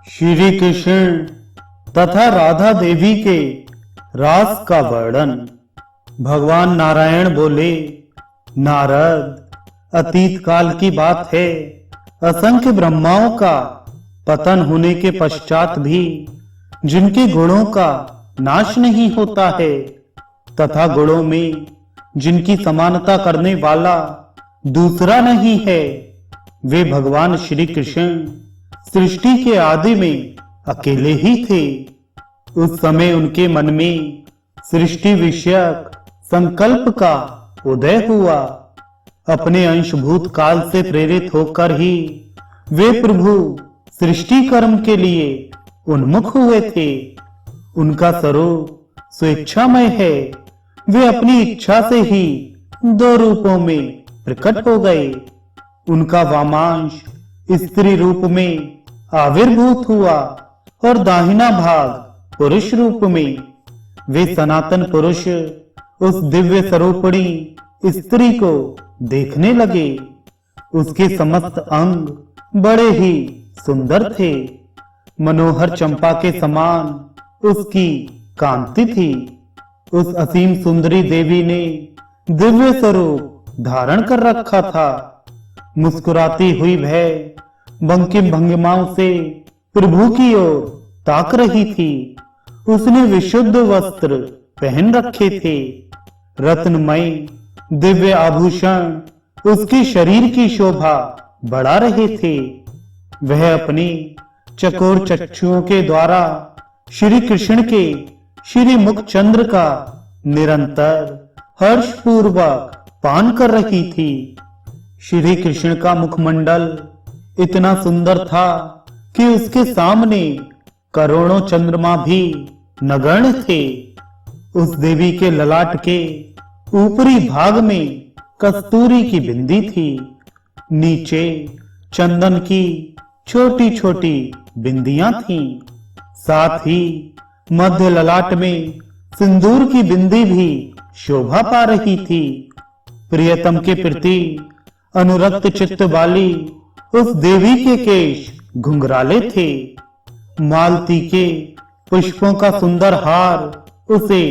श्री कृष्ण तथा राधा देवी के रास का वर्णन। भगवान नारायण बोले, नारद, अतीत काल की बात है, असंख्य ब्रह्माओं का पतन होने के पश्चात भी जिनके गुणों का नाश नहीं होता है तथा गुणों में जिनकी समानता करने वाला दूसरा नहीं है, वे भगवान श्री कृष्ण सृष्टि के आदि में अकेले ही थे। उस समय उनके मन में सृष्टि विषयक संकल्प का उदय हुआ। अपने अंशभूत काल से प्रेरित होकर ही वे प्रभु सृष्टि कर्म के लिए उन्मुख हुए थे। उनका स्वरूप स्वेच्छामय है। वे अपनी इच्छा से ही दो रूपों में प्रकट हो गए। उनका वामांश स्त्री रूप में आविर्भूत हुआ और दाहिना भाग पुरुष रूप में। वे सनातन पुरुष उस दिव्य स्वरूपिणी स्त्री को देखने लगे। उसके समस्त अंग बड़े ही सुंदर थे। मनोहर चंपा के समान उसकी कांति थी। उस असीम सुंदरी देवी ने दिव्य स्वरूप धारण कर रखा था। मुस्कुराती हुई वह बंकिम भंगिमाओं से प्रभु की ओर ताक रही थी। उसने विशुद्ध वस्त्र पहन रखे थे। रत्नमय दिव्य आभूषण उसके शरीर की शोभा बढ़ा रहे थे। वह अपने चकोर चक्षुओं के द्वारा श्री कृष्ण के श्री मुख चंद्र का निरंतर हर्ष पूर्वक पान कर रही थी। श्री कृष्ण का मुखमंडल इतना सुंदर था कि उसके सामने करोड़ों चंद्रमा भी नगण्य थे। उस देवी के ललाट के ऊपरी भाग में कस्तूरी की बिंदी थी। नीचे चंदन की छोटी छोटी बिंदियां थीं। साथ ही मध्य ललाट में सिंदूर की बिंदी भी शोभा पा रही थी। प्रियतम के प्रति अनुरक्त चित्त वाली उस देवी के केश घुंघराले थे। मालती के पुष्पों का सुंदर हार उसे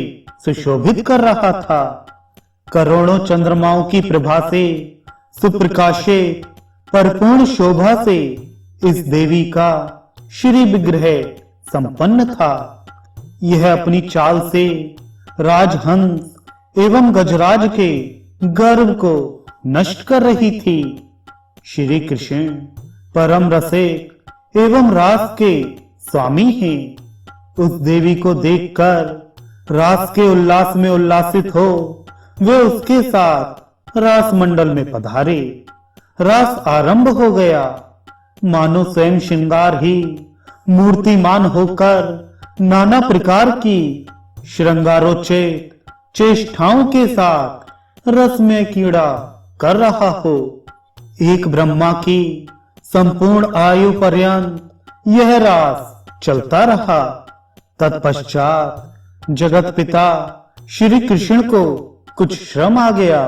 सुशोभित कर रहा था। करोड़ों चंद्रमाओं की प्रभा से सुप्रकाशित परिपूर्ण शोभा से इस देवी का श्री विग्रह संपन्न था। यह अपनी चाल से राजहंस एवं गजराज के गर्व को नष्ट कर रही थी। श्री कृष्ण परम रसिक एवं रास के स्वामी हैं। उस देवी को देखकर रास के उल्लास में उल्लासित हो वे उसके साथ रास मंडल में पधारे। रास आरंभ हो गया। मानो स्वयं श्रृंगार ही मूर्तिमान होकर नाना प्रकार की श्रृंगारोचित चेष्टाओं के साथ रसमय क्रीड़ा कर रहा हो। एक ब्रह्मा की संपूर्ण आयु पर्यंत यह रास चलता रहा। तत्पश्चात जगत पिता श्री कृष्ण को कुछ श्रम आ गया।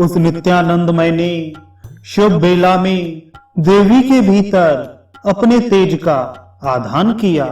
उस नित्यानंदमय ने शुभ बेला में देवी के भीतर अपने तेज का आधान किया।